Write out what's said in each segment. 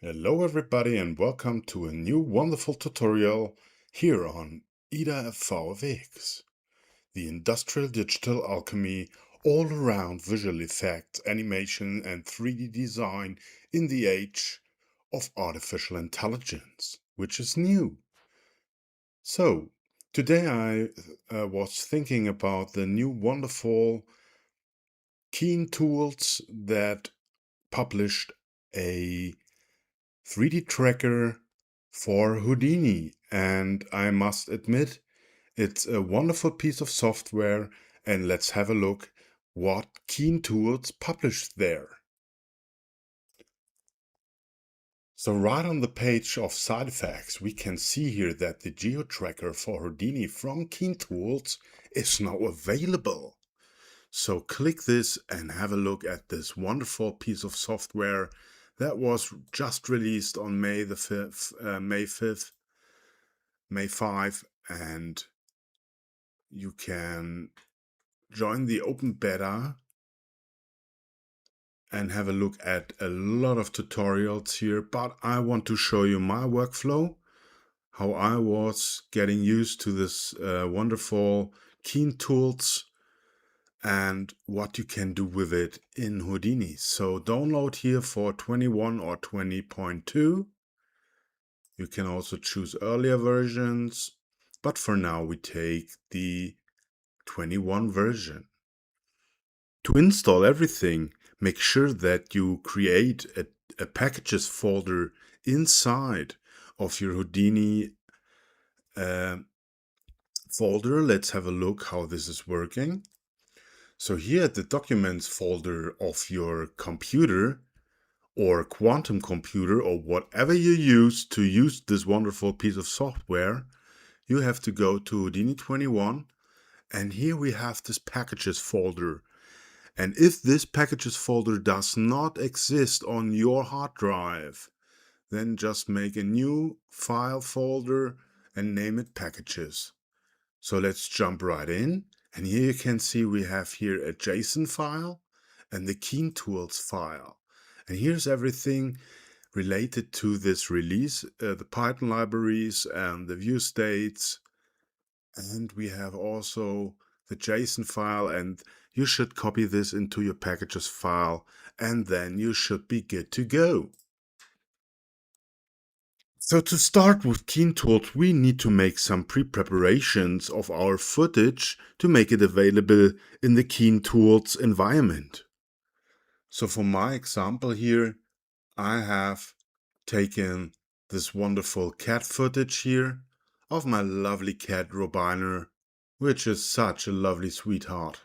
Hello everybody and welcome to a new wonderful tutorial here on IDA FVFX, the industrial digital alchemy all around visual effects, animation and 3D design in the age of artificial intelligence, which is new. So, today I was thinking about the new wonderful keen tools that published a 3D tracker for Houdini, and I must admit it's a wonderful piece of software, and let's have a look what keen tools published there. So right on the page of side effects we can see here that the Geo Tracker for Houdini from Keen Tools is now available. So click this and have a look at this wonderful piece of software that was just released on May 5, and you can join the open beta and have a look at a lot of tutorials here, but I want to show you my workflow, how I was getting used to this wonderful Keen Tools and what you can do with it in Houdini. So download here for 21 or 20.2. You can also choose earlier versions, but for now we take the 21 version. To install everything, make sure that you create a packages folder inside of your Houdini folder. Let's have a look how this is working. So here at the documents folder of your computer or quantum computer or whatever you use to use this wonderful piece of software, you have to go to Houdini 21, and here we have this packages folder. And if this packages folder does not exist on your hard drive, then just make a new file folder and name it packages. So let's jump right in. And here you can see we have here a JSON file and the Keen Tools file. And here's everything related to this release, the Python libraries and the view states. And we have also the JSON file, and you should copy this into your packages file, and then you should be good to go. So to start with Keen Tools, we need to make some pre-preparations of our footage to make it available in the Keen Tools environment. So for my example here, I have taken this wonderful cat footage here of my lovely cat Robiner, which is such a lovely sweetheart.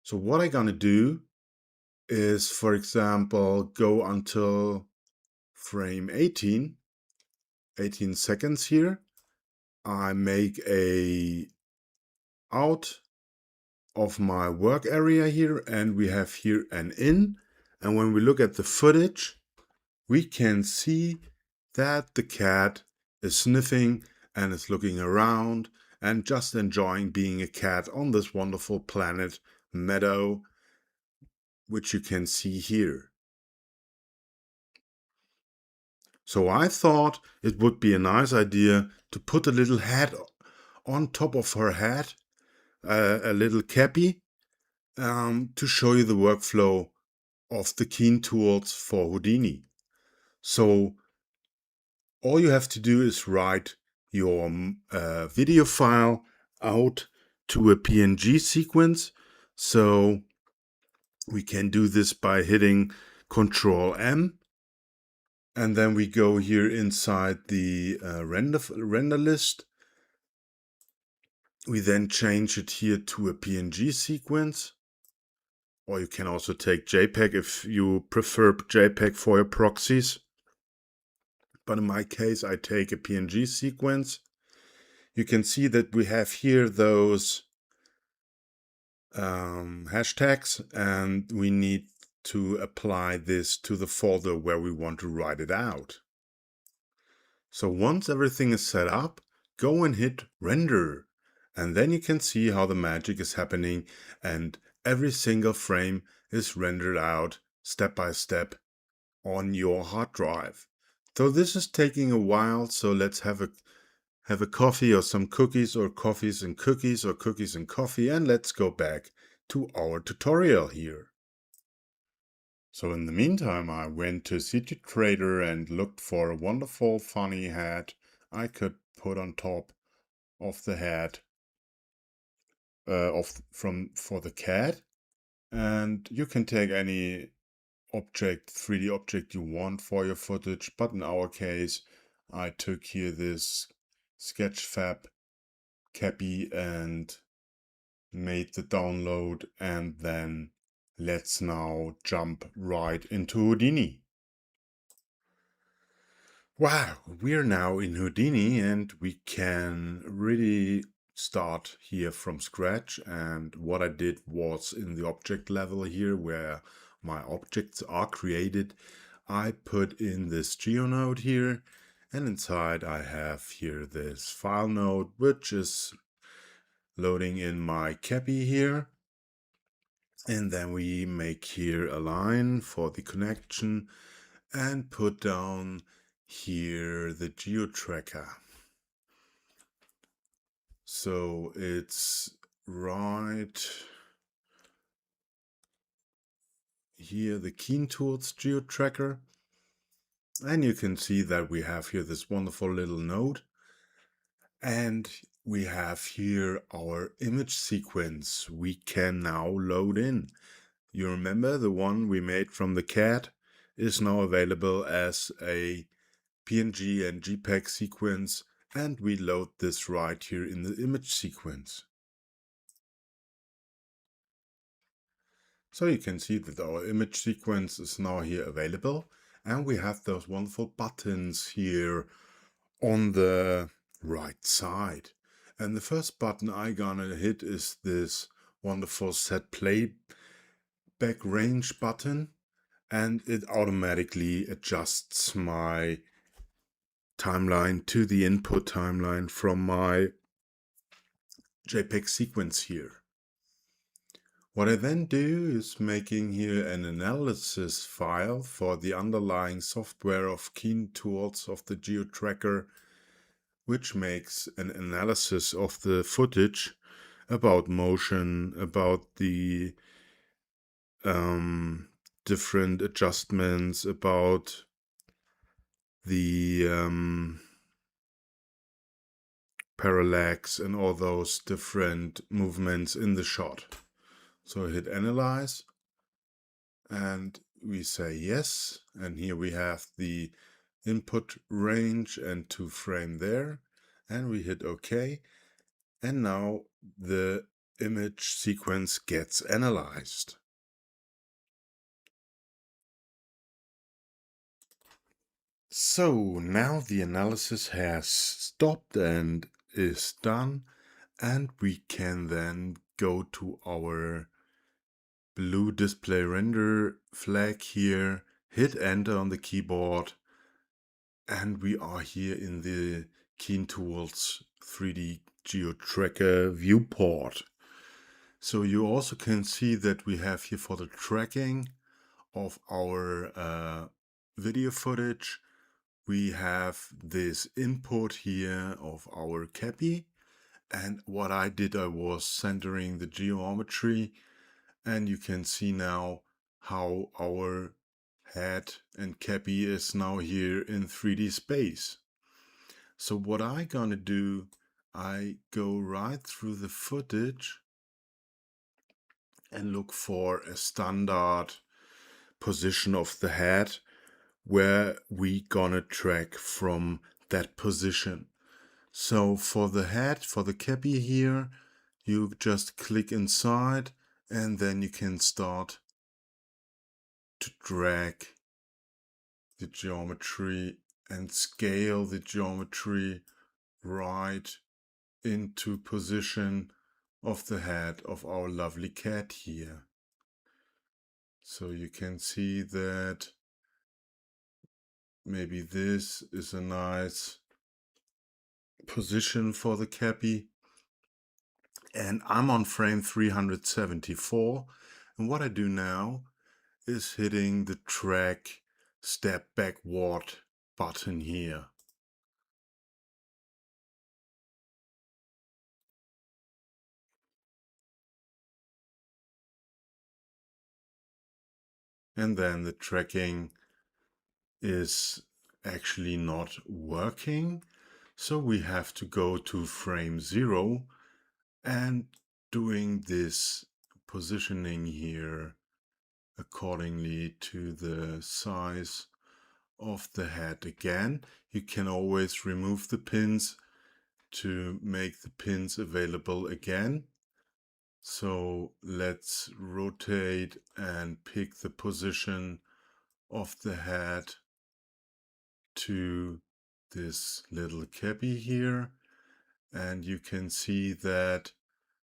So what I'm gonna do is, for example, go until frame 18 seconds here. I make a out of my work area here, and we have here an in. And when we look at the footage, we can see that the cat is sniffing and is looking around and just enjoying being a cat on this wonderful planet meadow, which you can see here. So I thought it would be a nice idea to put a little hat on top of her head, a little cappy, to show you the workflow of the Keen Tools for Houdini. So all you have to do is write your video file out to a PNG sequence. So we can do this by hitting Control M, and then we go here inside the render list. We then change it here to a PNG sequence, or you can also take JPEG if you prefer JPEG for your proxies. But in my case, I take a PNG sequence. You can see that we have here those hashtags, and we need to apply this to the folder where we want to write it out. So once everything is set up, go and hit render, and then you can see how the magic is happening, and every single frame is rendered out step by step on your hard drive. So this is taking a while, so let's have a coffee or some cookies, or coffees and cookies, or cookies and coffee, and let's go back to our tutorial here. So in the meantime, I went to City Trader and looked for a wonderful funny hat I could put on top of the hat for the cat. And you can take any 3D object you want for your footage, but in our case, I took here this Sketchfab Cappy and made the download, and then let's now jump right into Houdini. Wow, we're now in Houdini and we can really start here from scratch. And what I did was, in the object level here where my objects are created, I put in this geo node here, and inside I have here this file node, which is loading in my Cappy here. And then we make here a line for the connection and put down here the Geo Tracker. So it's right here, the Keen Tools Geo Tracker. And you can see that we have here this wonderful little node. And we have here our image sequence we can now load in. You remember the one we made from the cat is now available as a PNG and JPEG sequence, and we load this right here in the image sequence. So you can see that our image sequence is now here available, and we have those wonderful buttons here on the right side. And the first button I gonna hit is this wonderful set playback range button, and it automatically adjusts my timeline to the input timeline from my JPEG sequence here. What I then do is making here an analysis file for the underlying software of Keen Tools of the Geo Tracker, which makes an analysis of the footage about motion, about the different adjustments, about the parallax and all those different movements in the shot. So hit analyze and we say yes, and here we have the input range and 2 frame there, and we hit OK, and now the image sequence gets analyzed. So now the analysis has stopped and is done, and we can then go to our blue display render flag here, hit enter on the keyboard, and we are here in the Keen Tools 3D Geo Tracker viewport. So you also can see that we have here, for the tracking of our video footage, we have this input here of our Cappy. And what I did, I was centering the geometry, and you can see now how our head and Cappy is now here in 3D space. So what I gonna do, I go right through the footage and look for a standard position of the head where we gonna track from that position. So for the head, for the Cappy here, you just click inside, and then you can start to drag the geometry and scale the geometry right into position of the head of our lovely cat here. So you can see that maybe this is a nice position for the Cappy. And I'm on frame 374. And what I do now is hitting the track step backward button here. And then the tracking is actually not working. So we have to go to frame 0 and doing this positioning here accordingly to the size of the head again. You can always remove the pins to make the pins available again. So let's rotate and pick the position of the head to this little cappy here. And you can see that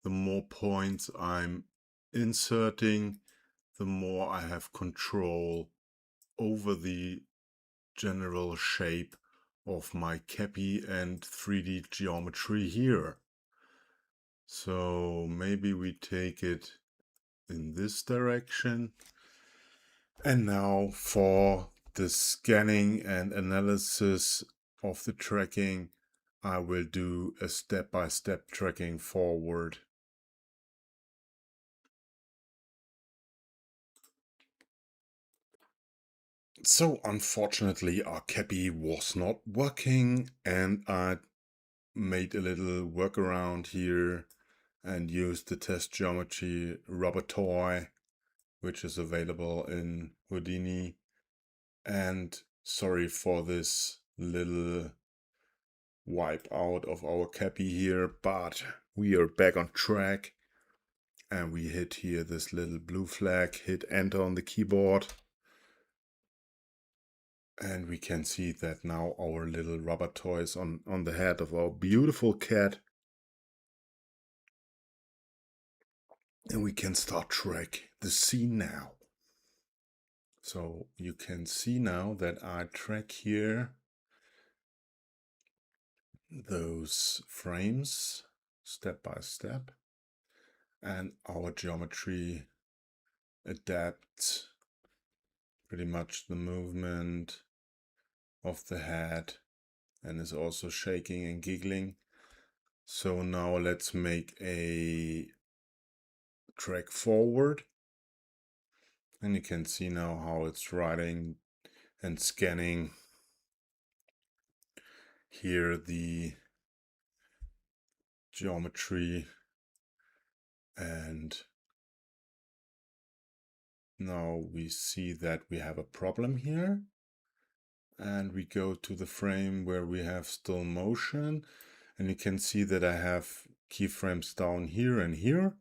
the more points I'm inserting, the more I have control over the general shape of my cappy and 3D geometry here. So maybe we take it in this direction. And now for the scanning and analysis of the tracking, I will do a step-by-step tracking forward. So unfortunately our cappy was not working, and I made a little workaround here and used the test geometry rubber toy, which is available in Houdini. And sorry for this little wipe out of our cappy here, but we are back on track, and we hit here this little blue flag, hit enter on the keyboard, and we can see that now our little rubber toy is on the head of our beautiful cat, and we can start track the scene now. So you can see now that I track here those frames step by step, and our geometry adapts pretty much the movement of the head and is also shaking and giggling. So now let's make a track forward, and you can see now how it's writing and scanning here the geometry. And now we see that we have a problem here, and we go to the frame where we have still motion, and you can see that I have keyframes down here and here,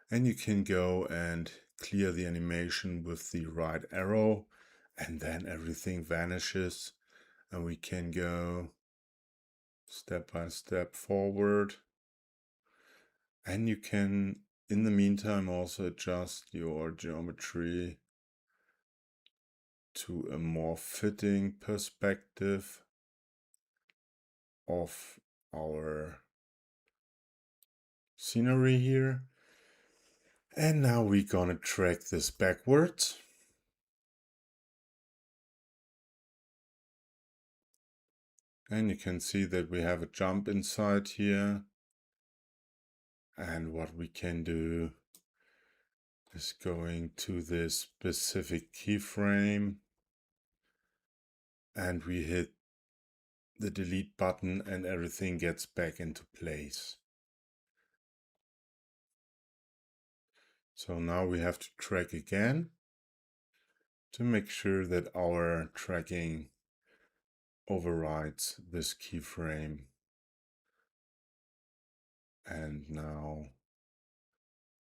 and you can go and clear the animation with the right arrow, and then everything vanishes, and we can go step by step forward. And you can in the meantime also adjust your geometry to a more fitting perspective of our scenery here. And now we're gonna track this backwards. And you can see that we have a jump inside here. And what we can do is going to this specific keyframe, and we hit the delete button and everything gets back into place. So now we have to track again to make sure that our tracking overrides this keyframe. And now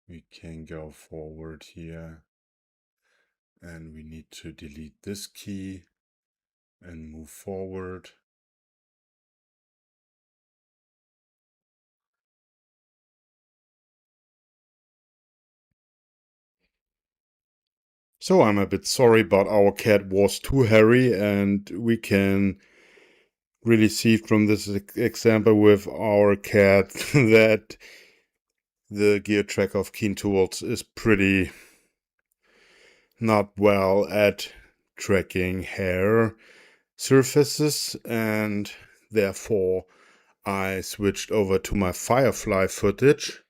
we can go forward here, and we need to delete this key and move forward. So I'm a bit sorry, but our cat was too hairy, and we can really see from this example with our cat that the Geo Tracker of Keen Tools is pretty not well at tracking hair surfaces, and therefore I switched over to my Firefly footage.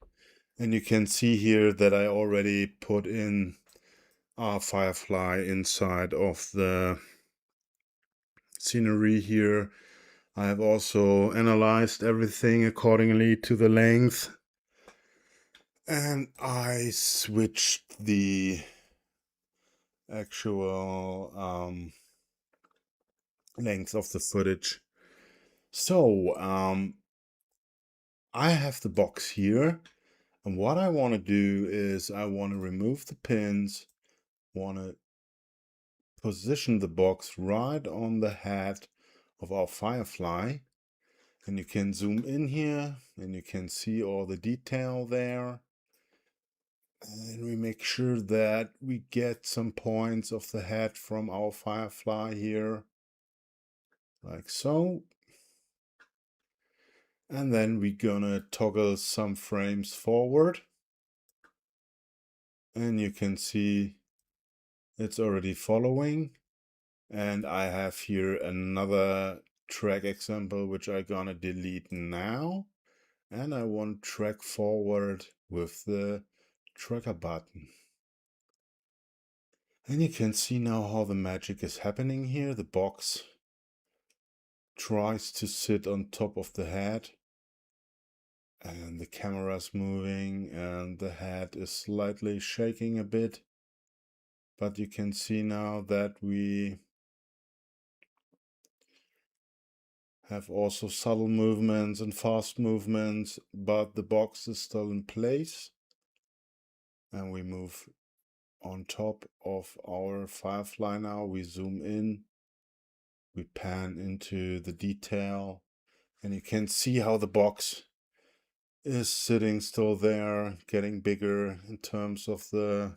And you can see here that I already put in a Firefly inside of the scenery here. I have also analyzed everything accordingly to the length. And I switched the actual length of the footage. So I have the box here, and what I want to do is I want to remove the pins, want to position the box right on the head of our Firefly, and you can zoom in here and you can see all the detail there. And we make sure that we get some points of the head from our Firefly here, like so. And then we're gonna toggle some frames forward. And you can see it's already following. And I have here another track example, which I'm gonna delete now. And I want track forward with the tracker button. And you can see now how the magic is happening here. The box tries to sit on top of the head, and the camera's moving and the head is slightly shaking a bit. But you can see now that we have also subtle movements and fast movements, but the box is still in place. And we move on top of our Firefly now. We zoom in, we pan into the detail, and you can see how the box is sitting still there, getting bigger in terms of the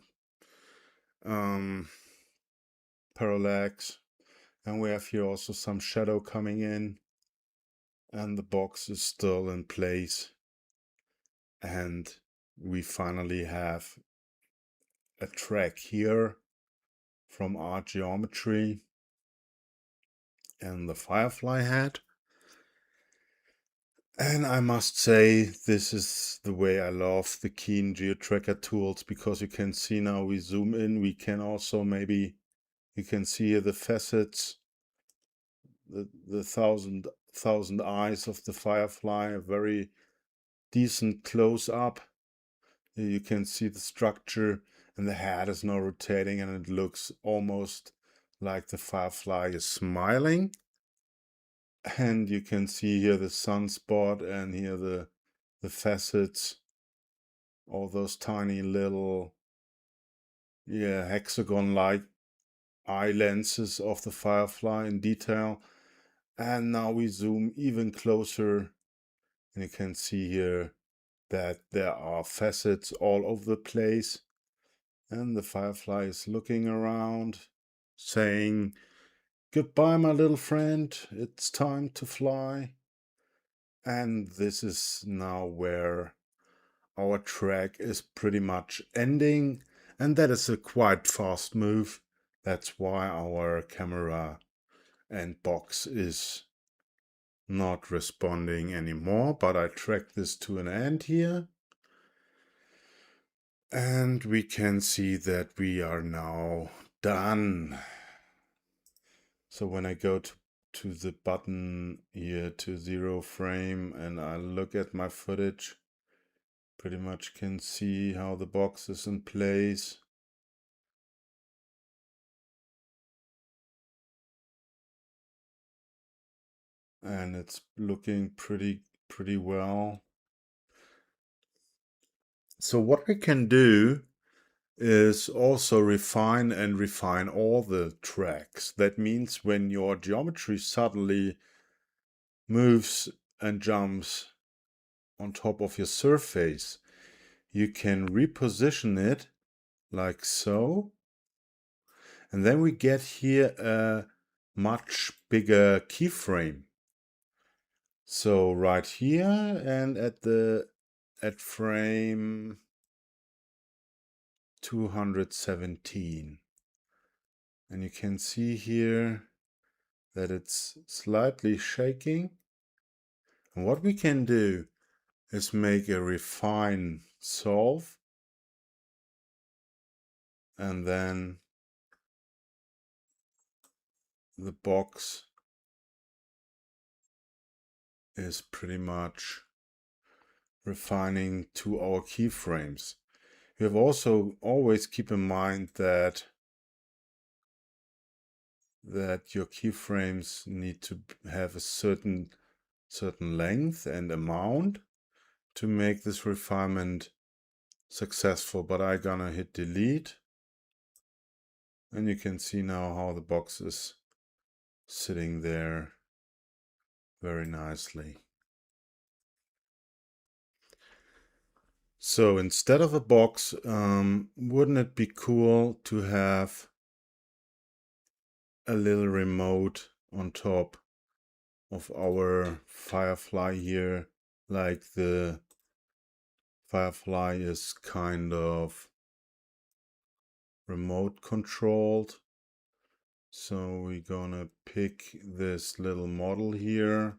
parallax. And we have here also some shadow coming in, and the box is still in place. And we finally have a track here from our geometry and the Firefly head. And I must say, this is the way I love the Keen Geotracker tools, because you can see now we zoom in, we can also maybe, you can see here the facets, the thousand eyes of the Firefly, a very decent close up. You can see the structure, and the head is now rotating, and it looks almost like the Firefly is smiling. And you can see here the sunspot, and here the facets, all those tiny little hexagon-like eye lenses of the Firefly in detail. And now we zoom even closer, and you can see here that there are facets all over the place, and the Firefly is looking around, saying, "Goodbye, my little friend, it's time to fly." And this is now where our track is pretty much ending, and that is a quite fast move. That's why our camera and box is not responding anymore, but I track this to an end here. And we can see that we are now done. So when I go to the button here to 0 frame and I look at my footage, pretty much can see how the box is in place. And it's looking pretty well. So what we can do is also refine all the tracks. That means when your geometry suddenly moves and jumps on top of your surface, you can reposition it like so. And then we get here a much bigger keyframe. So right here and at frame 217. And you can see here that it's slightly shaking. And what we can do is make a refine solve, and then the box is pretty much refining to our keyframes. You have also always keep in mind that your keyframes need to have a certain length and amount to make this refinement successful. But I'm gonna hit delete, and you can see now how the box is sitting there very nicely. So instead of a box, wouldn't it be cool to have a little remote on top of our Firefly here? Like the Firefly is kind of remote controlled. So we're gonna pick this little model here,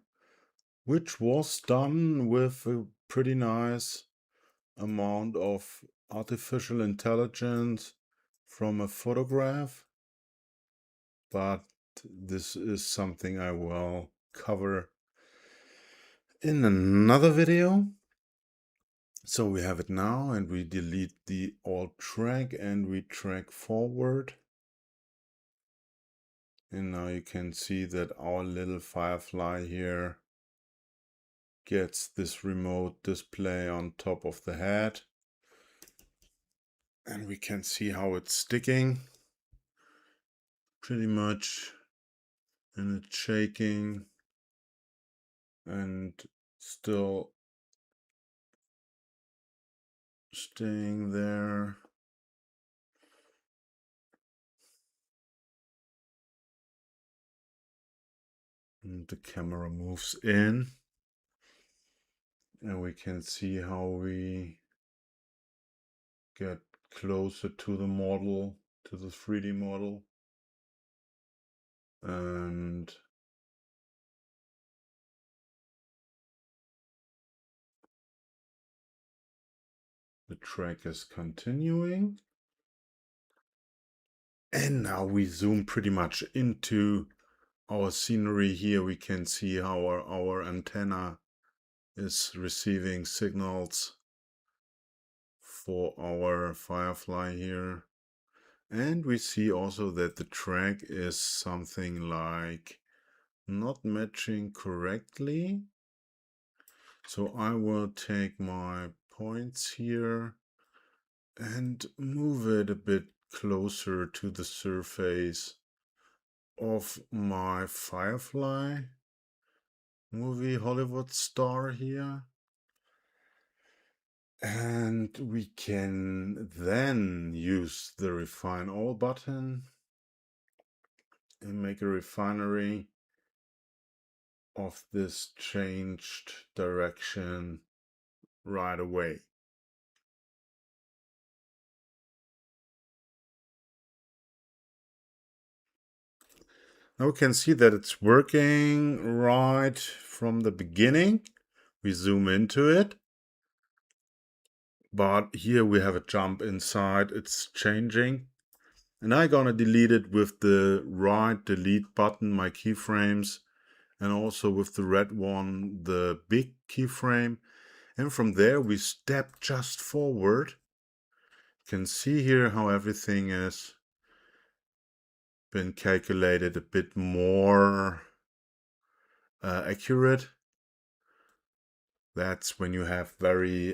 which was done with a pretty nice amount of artificial intelligence from a photograph. But this is something I will cover in another video. So we have it now, and we delete the alt track and we track forward. And now you can see that our little Firefly here gets this remote display on top of the head. And we can see how it's sticking pretty much, and it's shaking and still staying there. And the camera moves in, and we can see how we get closer to the model, to the 3D model. And the track is continuing. And now we zoom pretty much into our scenery here. We can see how our antenna is receiving signals for our Firefly here. And we see also that the track is something like not matching correctly. So I will take my points here and move it a bit closer to the surface of my Firefly movie Hollywood star here. And we can then use the refine all button and make a refinery of this changed direction right away. Now we can see that it's working right from the beginning. We zoom into it, but here we have a jump inside. It's changing, and I'm gonna delete it with the right delete button, my keyframes, and also with the red one, the big keyframe. And from there we step just forward. You can see here how everything is been calculated a bit more accurate. That's when you have very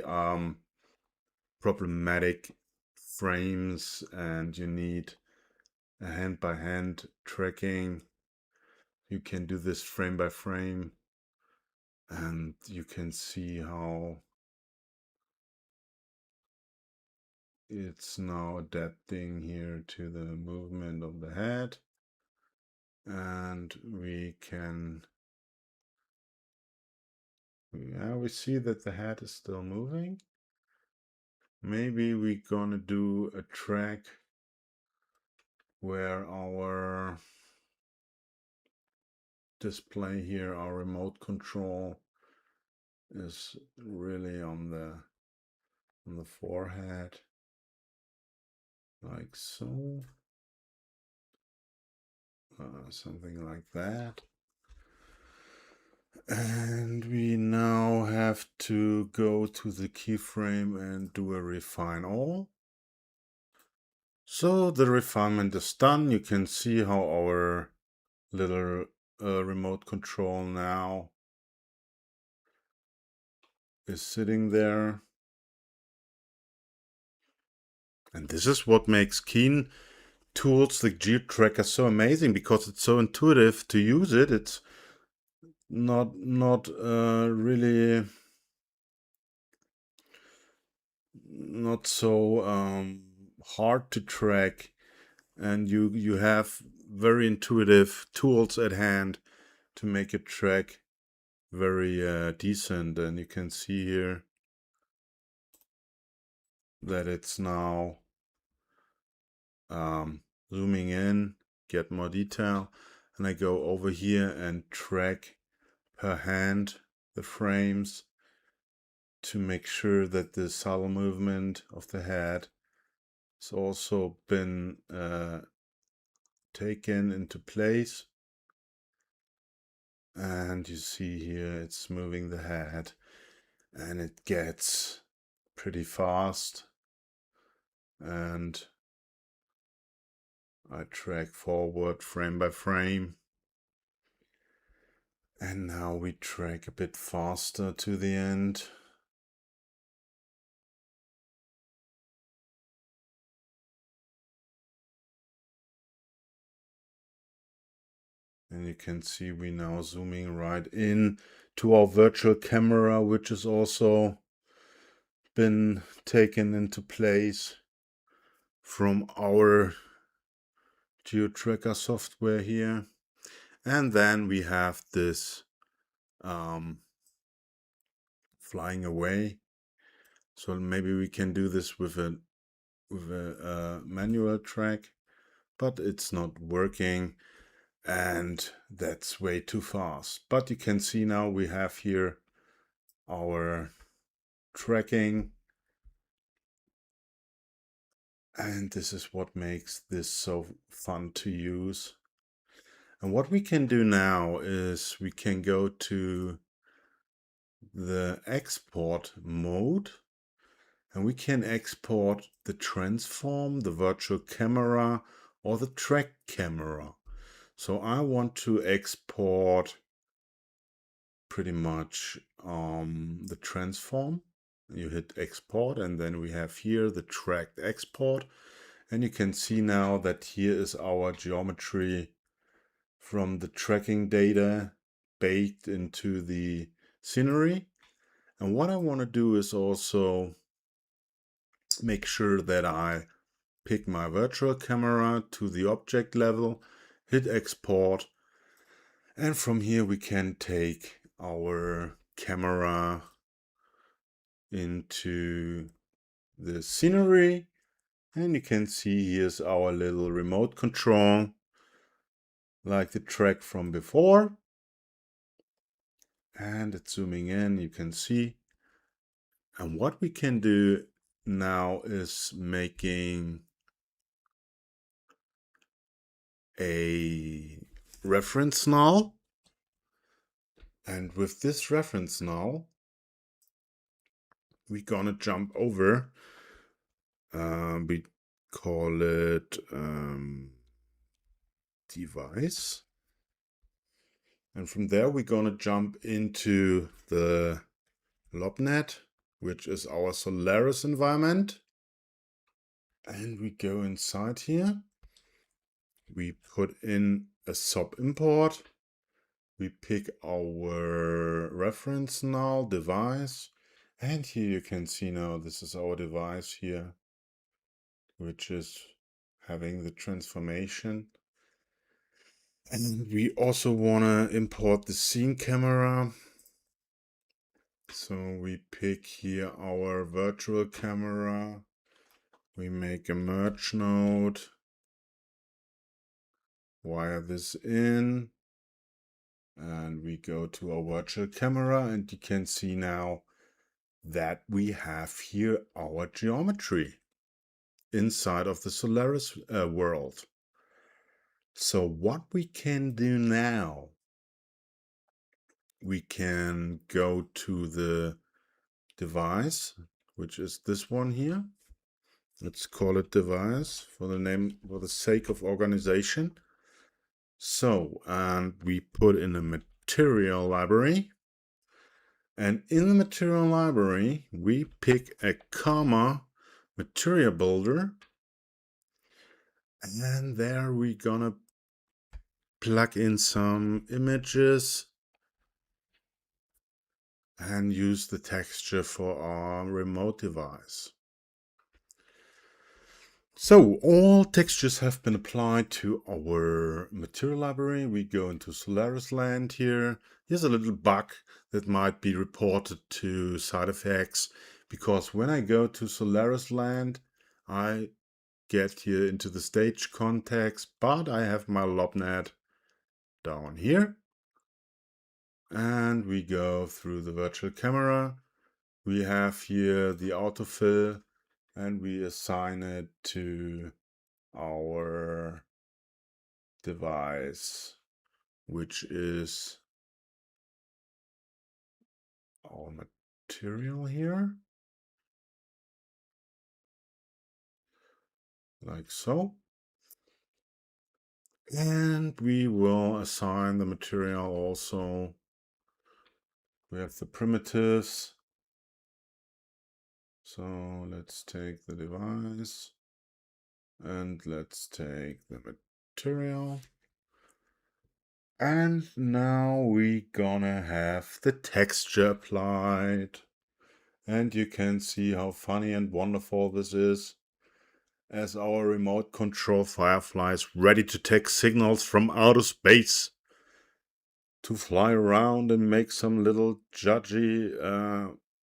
problematic frames and you need a hand-by-hand tracking. You can do this frame by frame, and you can see how it's now adapting here to the movement of the head. And we can, yeah, we see that the head is still moving. Maybe we're gonna do a track where our display here, our remote control, is really on the forehead, like so, something like that. And we now have to go to the keyframe and do a refine all. So the refinement is done. You can see how our little remote control now is sitting there. And this is what makes keen tools like Geo Tracker so amazing, because it's so intuitive to use it. It's not really not so hard to track, and you have very intuitive tools at hand to make it track very decent. And you can see here that it's now zooming in, get more detail, and I go over here and track per hand the frames to make sure that the subtle movement of the head has also been taken into place. And you see here it's moving the head, and it gets pretty fast, and I track forward frame by frame. And now we track a bit faster to the end. And you can see we now zooming right in to our virtual camera, which has also been taken into place from our Geo Tracker software here. And then we have this flying away. So maybe we can do this with a manual track, but it's not working, and that's way too fast. But you can see now we have here our tracking, and this is what makes this so fun to use. And what we can do now is we can go to the export mode, and we can export the transform, the virtual camera, or the track camera. So I want to export pretty much the transform. You hit export, and then we have here the tracked export. And you can see now that here is our geometry from the tracking data baked into the scenery. And what I want to do is also make sure that I pick my virtual camera to the object level, hit export, and from here we can take our camera into the scenery, and you can see here's our little remote control like the track from before, and it's zooming in, you can see. And what we can do now is making a reference null. And with this reference null, we're gonna jump over. We call it device. And from there, we're gonna jump into the LobNet, which is our Solaris environment. And we go inside here. We put in a sub import. We pick our reference null device. And here you can see now this is our device here, which is having the transformation. And we also want to import the scene camera. So we pick here our virtual camera. We make a merge node. wire this in, and we go to our virtual camera, and you can see now that we have here our geometry inside of the Solaris world. So what we can do now, we can go to the device, which is this one here. Let's call it device for the sake of organization. So, and we put in a material library. And in the material library, we pick a comma material builder. And there we're gonna plug in some images and use the texture for our remote device. So all textures have been applied to our material library. We go into Solaris land here. Here's a little bug that might be reported to side effects, because when I go to Solaris land, I get here into the stage context, but I have my LobNet down here. And we go through the virtual camera. We have here the autofill, and we assign it to our device, which is our material here, like so. And we will assign the material also. We have the primitives. So let's take the device and let's take the material. And now we gonna have the texture applied. And you can see how funny and wonderful this is, as our remote control Firefly is ready to take signals from outer space to fly around and make some little judgy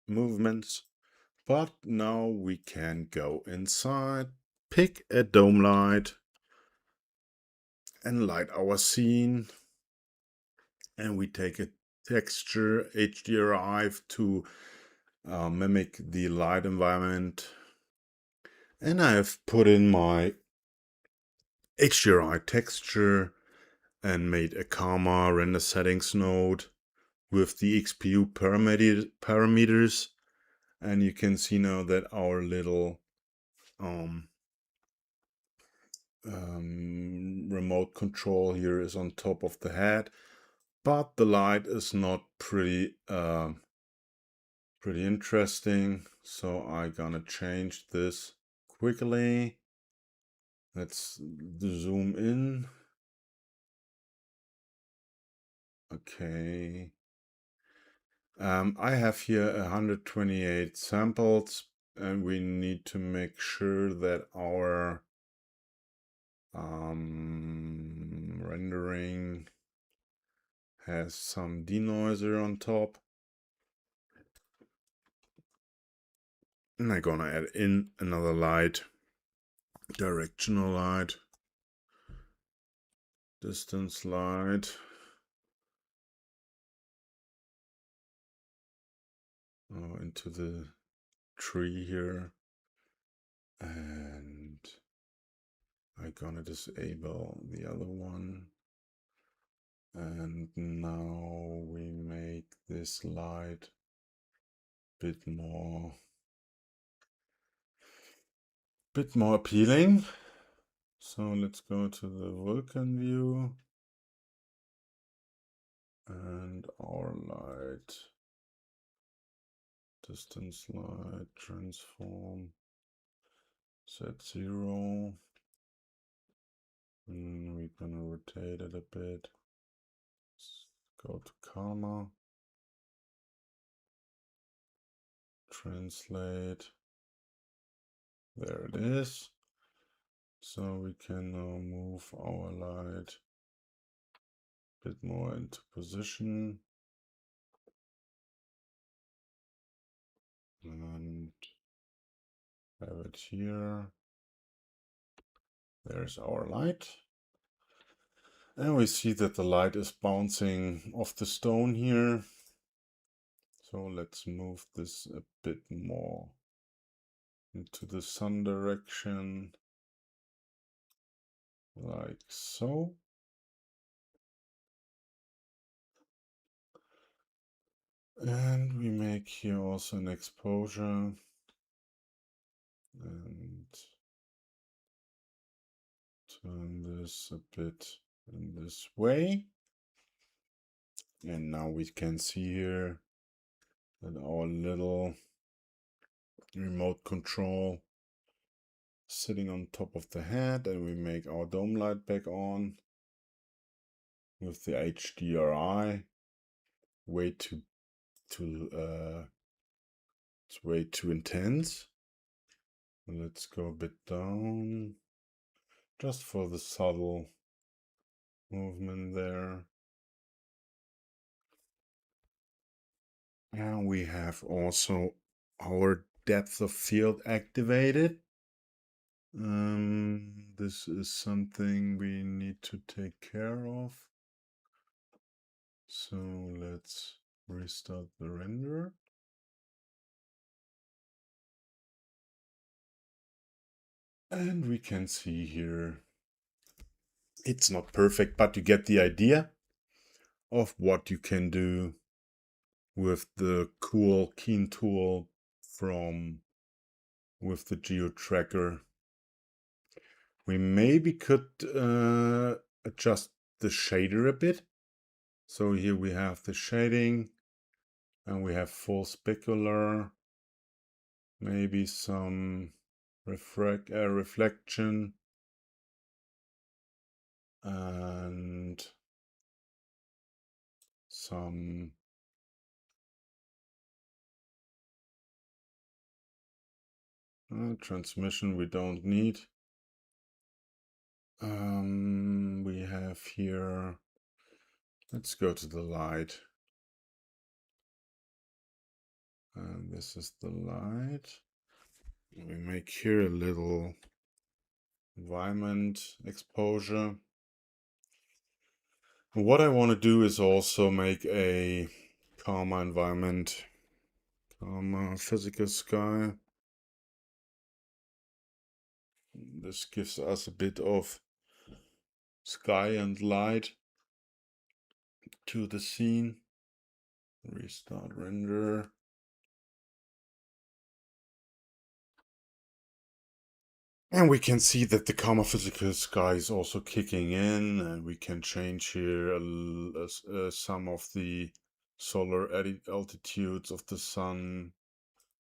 movements. But now we can go inside, pick a dome light, and light our scene. And we take a texture HDRI to mimic the light environment. And I have put in my HDRI texture and made a comma render settings node with the XPU parameters. And you can see now that our little remote control here is on top of the head, but the light is not pretty interesting. So I'm gonna change this quickly. Let's zoom in. Okay. I have here 128 samples, and we need to make sure that our rendering has some denoiser on top. And I'm gonna add in another light, directional light, distance light. Into the tree here, and I'm gonna disable the other one. And now we make this light a bit more appealing. So let's go to the Vulkan view, and our light, distance light, transform, set 0. And we're gonna rotate it a bit. Let's go to comma, translate. There it is. So we can now move our light a bit more into position. And have it here. There's our light. And we see that the light is bouncing off the stone here. So let's move this a bit more into the sun direction, like so. And we make here also an exposure and turn this a bit in this way. And now we can see here that our little remote control sitting on top of the head, and we make our dome light back on with the HDRI. It's way too intense. Let's go a bit down, just for the subtle movement there. And we have also our depth of field activated. This is something we need to take care of. So let's restart the render. And we can see here, it's not perfect, but you get the idea of what you can do with the cool keen tool with the Geo Tracker. We maybe could adjust the shader a bit. So here we have the shading and we have full specular, maybe some reflection and some transmission we don't need. We have here, let's go to the light. And this is the light. We make here a little environment exposure. What I want to do is also make a calmer environment, calmer physical sky. This gives us a bit of sky and light to the scene. Restart render. And we can see that the calmer physical sky is also kicking in, and we can change here some of the solar altitudes of the sun.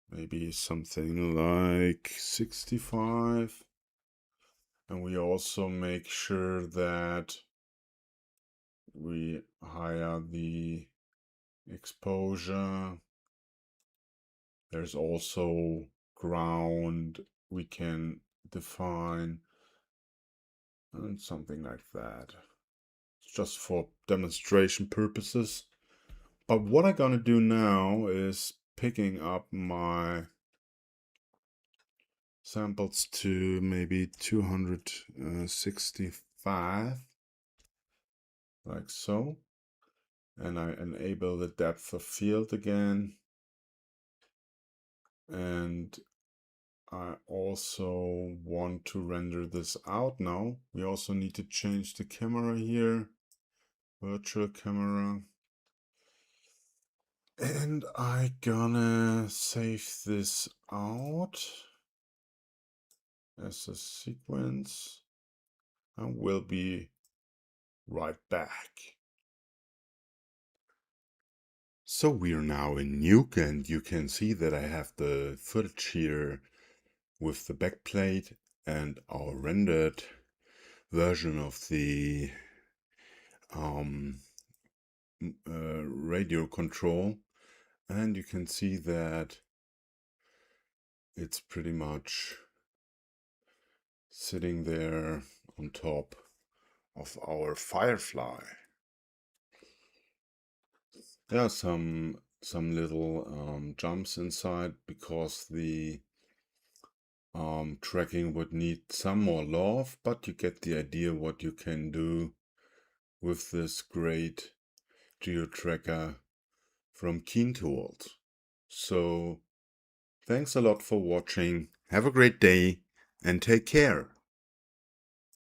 Maybe something like 65. And we also make sure that we higher the exposure. There's also ground we can define and something like that. It's just for demonstration purposes. But what I'm gonna do now is picking up my samples to maybe 265, like so. And I enable the depth of field again. And I also want to render this out now. We also need to change the camera here, virtual camera. And I gonna save this out as a sequence. I will be right back. So we are now in Nuke, and you can see that I have the footage here with the backplate and our rendered version of the radio control. And you can see that it's pretty much sitting there on top of our Firefly. There are some little jumps inside because the tracking would need some more love, but you get the idea what you can do with this great Geotracker from Keen Tools. So thanks a lot for watching. Have a great day and take care.